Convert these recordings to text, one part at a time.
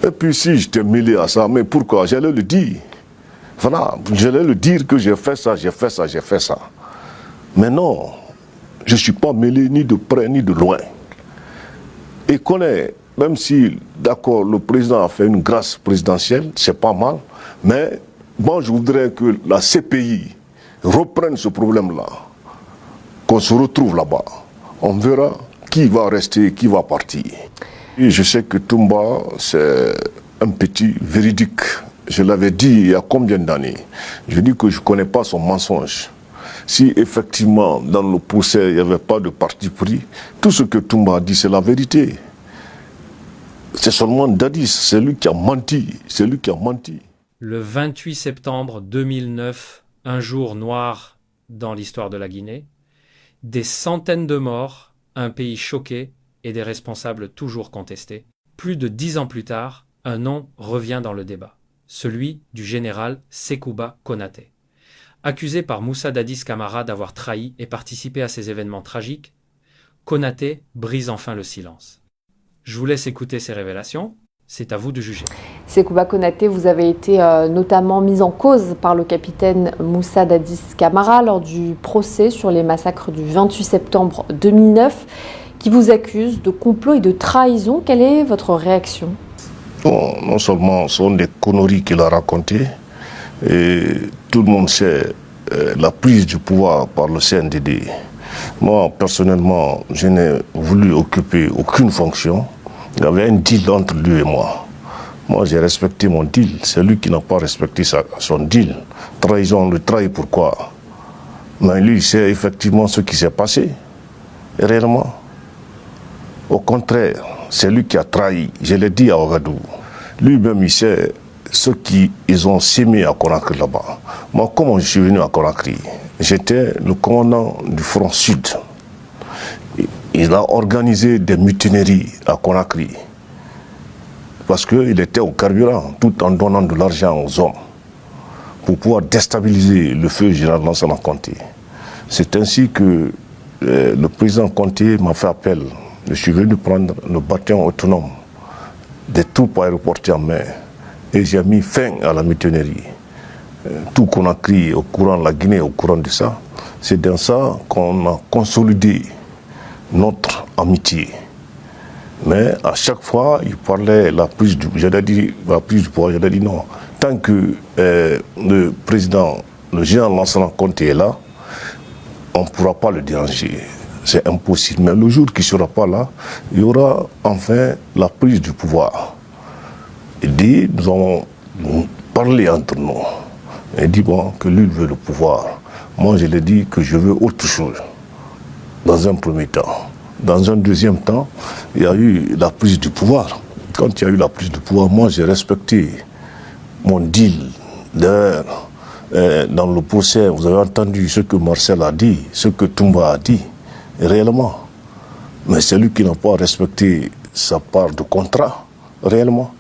Et puis si j'étais mêlé à ça, mais pourquoi? J'allais le dire. Voilà, j'allais le dire que j'ai fait ça, j'ai fait ça, j'ai fait ça. Mais non, je ne suis pas mêlé ni de près ni de loin. Et même si, d'accord, le président a fait une grâce présidentielle, c'est pas mal, mais moi je voudrais que la CPI reprenne ce problème-là, qu'on se retrouve là-bas. On verra qui va rester, qui va partir. Et je sais que Toumba, c'est un petit véridique. Je l'avais dit il y a combien d'années? Je dis que je ne connais pas son mensonge. Si effectivement, dans le procès, il n'y avait pas de parti pris, tout ce que Toumba a dit, c'est la vérité. C'est seulement Dadis, c'est lui qui a menti. C'est lui qui a menti. Le 28 septembre 2009, un jour noir dans l'histoire de la Guinée, des centaines de morts, un pays choqué et des responsables toujours contestés. Plus de 10 ans plus tard, un nom revient dans le débat, celui du général Sekouba Konaté. Accusé par Moussa Dadis Camara d'avoir trahi et participé à ces événements tragiques, Konaté brise enfin le silence. Je vous laisse écouter ces révélations, c'est à vous de juger. Sekouba Konaté, vous avez été notamment mis en cause par le capitaine Moussa Dadis Camara lors du procès sur les massacres du 28 septembre 2009, qui vous accuse de complot et de trahison. Quelle est votre réaction? Bon, non seulement ce sont des conneries qu'il a racontées, et tout le monde sait la prise du pouvoir par le CNDD. Moi, personnellement, je n'ai voulu occuper aucune fonction. Il y avait un deal entre lui et moi. Moi, j'ai respecté mon deal. C'est lui qui n'a pas respecté son deal. Trahison, on le trahit pourquoi? Mais lui, il sait effectivement ce qui s'est passé. Et réellement. Au contraire, c'est lui qui a trahi. Je l'ai dit à Ouagadougou. Lui-même, il sait ce qu'ils ont sémé à Conakry là-bas. Moi, comment je suis venu à Conakry? J'étais le commandant du front sud. Il a organisé des mutineries à Conakry. Parce qu'il était au carburant, tout en donnant de l'argent aux hommes. Pour pouvoir déstabiliser le feu général Lansana Conté. C'est ainsi que le président Conté m'a fait appel. Je suis venu prendre le bataillon autonome des troupes aéroportées en main. Et j'ai mis fin à la mutinerie. Tout Conakry au courant, la Guinée au courant de ça. C'est dans ça qu'on a consolidé notre amitié. Mais à chaque fois, il parlait la prise du pouvoir. J'avais dit non. Tant que le président, le général Lansana Conté est là, on ne pourra pas le déranger. C'est impossible. Mais le jour qu'il ne sera pas là, il y aura enfin la prise du pouvoir. Il dit, nous avons parlé entre nous. Il dit bon, que lui veut le pouvoir. Moi, je lui ai dit que je veux autre chose. Dans un premier temps. Dans un deuxième temps, il y a eu la prise du pouvoir. Quand il y a eu la prise du pouvoir, moi, j'ai respecté mon deal. D'ailleurs, dans le procès, vous avez entendu ce que Marcel a dit, ce que Toumba a dit, réellement. Mais c'est lui qui n'a pas respecté sa part de contrat, réellement.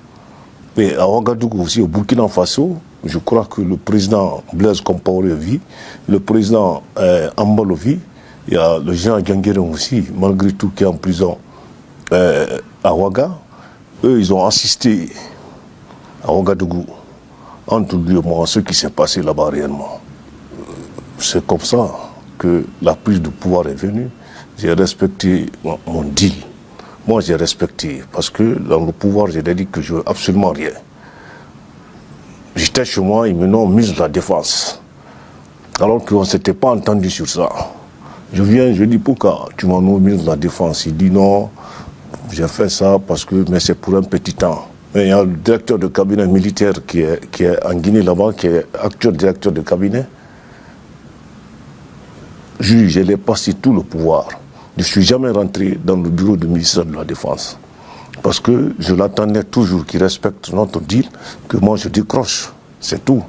Et à Ouagadougou aussi, au Burkina Faso, je crois que le président Blaise Compaoré vit, le président Ambalo vit, il y a le général Gangueren aussi, malgré tout, qui est en prison à Ouaga. Eux, ils ont assisté à Ouagadougou, entre lui et moi, ce qui s'est passé là-bas réellement. C'est comme ça que la prise de pouvoir est venue. J'ai respecté mon deal. Moi, j'ai respecté, parce que dans le pouvoir, j'ai dit que je veux absolument rien. J'étais chez moi, ils me l'ont mis de la défense. Alors qu'on ne s'était pas entendu sur ça. Je viens, je dis, pourquoi tu m'as mis de la défense? Il dit non, j'ai fait ça parce que, mais c'est pour un petit temps. Et il y a le directeur de cabinet militaire qui est en Guinée là-bas, qui est actuel directeur de cabinet. Je l'ai passé tout le pouvoir. Je ne suis jamais rentré dans le bureau du ministère de la Défense. Parce que je l'attendais toujours qu'il respecte notre deal, que moi je décroche. C'est tout.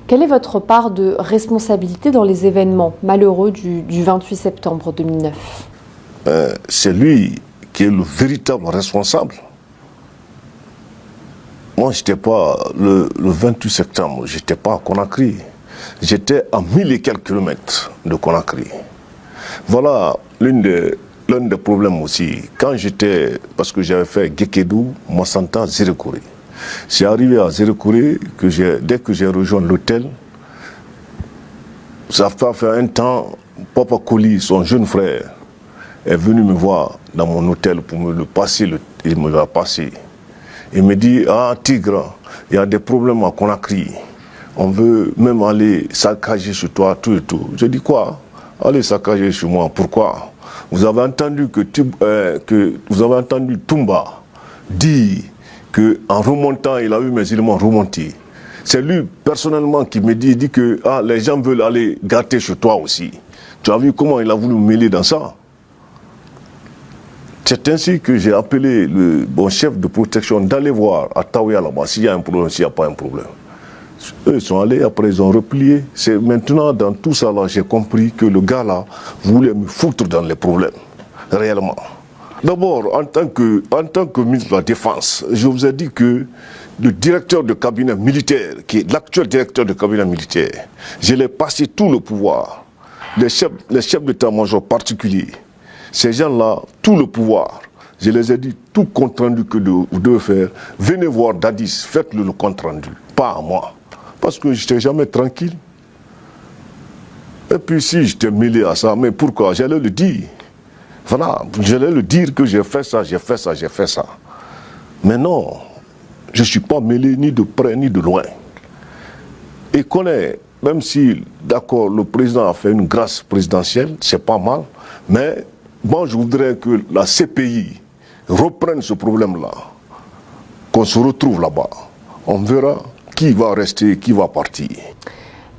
Quelle est votre part de responsabilité dans les événements malheureux du 28 septembre 2009 ? C'est lui qui est le véritable responsable. Moi, je n'étais pas, le 28 septembre, je n'étais pas à Conakry. J'étais à 1000 et quelques kilomètres de Conakry. Voilà l'une des l'un des problèmes aussi, quand j'étais, parce que j'avais fait Gekedou, Massanta, Zérekouré. C'est arrivé à Zérekouré que dès que j'ai rejoint l'hôtel, ça a fait un temps, Papa Koli, son jeune frère, est venu me voir dans mon hôtel pour me le passer, il me l'a passé. Il me dit, ah Tigre, il y a des problèmes à Conakry. On veut même aller saccager sur toi, tout et tout. Je dis quoi? Allez saccager sur moi, pourquoi? Vous avez entendu vous avez entendu Toumba dire qu'en remontant, il a eu mes éléments remontés. C'est lui personnellement qui me dit que les gens veulent aller gâter chez toi aussi. Tu as vu comment il a voulu me mêler dans ça? C'est ainsi que j'ai appelé le bon chef de protection d'aller voir à Taouya là-bas s'il y a un problème, s'il n'y a pas un problème. Eux sont allés, après ils ont replié. C'est maintenant dans tout ça là, j'ai compris que le gars là voulait me foutre dans les problèmes, réellement. D'abord, en tant que ministre de la Défense, je vous ai dit que le directeur de cabinet militaire, qui est l'actuel directeur de cabinet militaire, je l'ai passé tout le pouvoir. Les chefs d'état-major particuliers, ces gens-là, tout le pouvoir. Je les ai dit, tout compte rendu que vous devez faire, venez voir Dadis, faites-le le compte rendu, pas à moi. Parce que je n'étais jamais tranquille. Et puis si j'étais mêlé à ça, mais pourquoi? J'allais le dire. Voilà, j'allais le dire que j'ai fait ça, j'ai fait ça, j'ai fait ça. Mais non, je ne suis pas mêlé ni de près ni de loin. Et connaît, même si, d'accord, le président a fait une grâce présidentielle, c'est pas mal, mais moi je voudrais que la CPI reprenne ce problème-là, qu'on se retrouve là-bas. On verra qui va rester, qui va partir.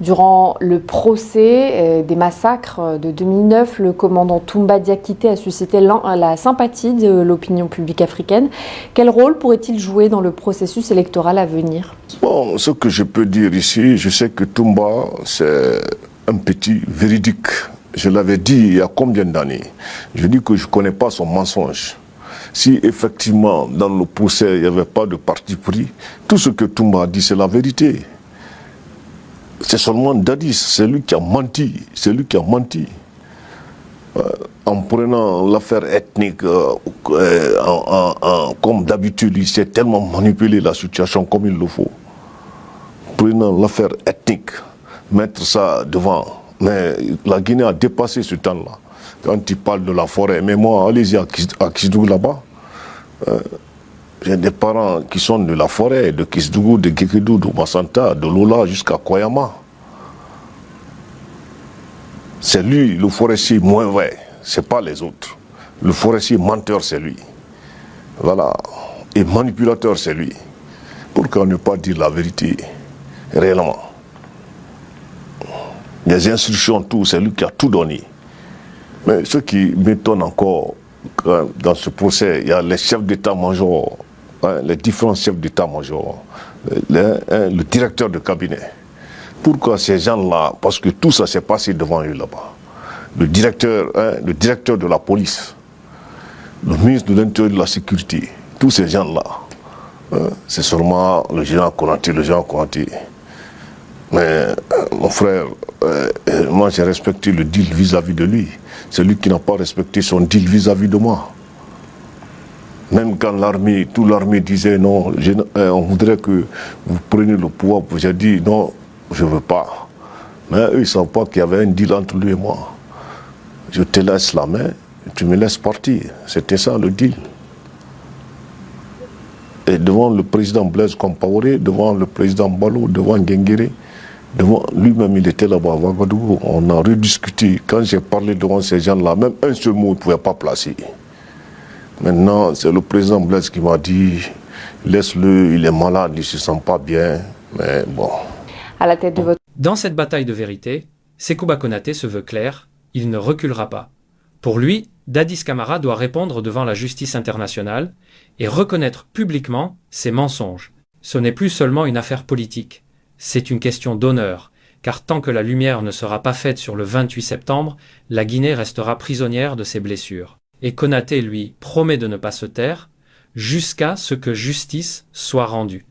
Durant le procès des massacres de 2009, le commandant Toumba Diakité a suscité la sympathie de l'opinion publique africaine. Quel rôle pourrait-il jouer dans le processus électoral à venir? Bon, ce que je peux dire ici, je sais que Toumba, c'est un petit véridique. Je l'avais dit il y a combien d'années? Je dis que je ne connais pas son mensonge. Si effectivement, dans le procès, il n'y avait pas de parti pris, tout ce que Toumba a dit, c'est la vérité. C'est seulement Dadis, c'est lui qui a menti, c'est lui qui a menti. En prenant l'affaire ethnique, comme d'habitude, il sait tellement manipuler la situation comme il le faut. Prenant l'affaire ethnique, mettre ça devant. Mais la Guinée a dépassé ce temps-là. Quand il parle de la forêt, mais moi, allez-y à Kisdougou là-bas. J'ai des parents qui sont de la forêt, de Kisdougou, de Gekedou, de Massanta, de Lola jusqu'à Koyama. C'est lui, le forestier moins vrai, c'est pas les autres. Le forestier menteur, c'est lui. Voilà. Et manipulateur, c'est lui. Pourquoi ne pas dire la vérité, réellement? Les instructions, tout, c'est lui qui a tout donné. Mais ce qui m'étonne encore, dans ce procès, il y a les chefs d'état-major, les différents chefs d'état-major, le directeur de cabinet. Pourquoi ces gens-là? Parce que tout ça s'est passé devant eux là-bas. Le directeur de la police, le ministre de l'Intérieur et de la Sécurité, tous ces gens-là, c'est seulement le général Konaté, Mais mon frère, moi j'ai respecté le deal vis-à-vis de lui. C'est lui qui n'a pas respecté son deal vis-à-vis de moi. Même quand toute l'armée disait non, on voudrait que vous preniez le pouvoir, j'ai dit non, je ne veux pas. Mais eux, ils ne savent pas qu'il y avait un deal entre lui et moi. Je te laisse la main, tu me laisses partir. C'était ça le deal. Et devant le président Blaise Compaoré, devant le président Balo, devant Nguengere, devant lui-même, il était là-bas à Ouagadougou. On a rediscuté. Quand j'ai parlé devant ces gens-là, même un seul mot, il ne pouvait pas placer. Maintenant, c'est le président Blaise qui m'a dit, laisse-le, il est malade, il ne se sent pas bien. Mais bon. À la tête de votre... Dans cette bataille de vérité, Sekouba Konaté se veut clair, il ne reculera pas. Pour lui, Dadis Camara doit répondre devant la justice internationale et reconnaître publiquement ses mensonges. Ce n'est plus seulement une affaire politique, c'est une question d'honneur, car tant que la lumière ne sera pas faite sur le 28 septembre, la Guinée restera prisonnière de ses blessures. Et Konaté, lui, promet de ne pas se taire jusqu'à ce que justice soit rendue.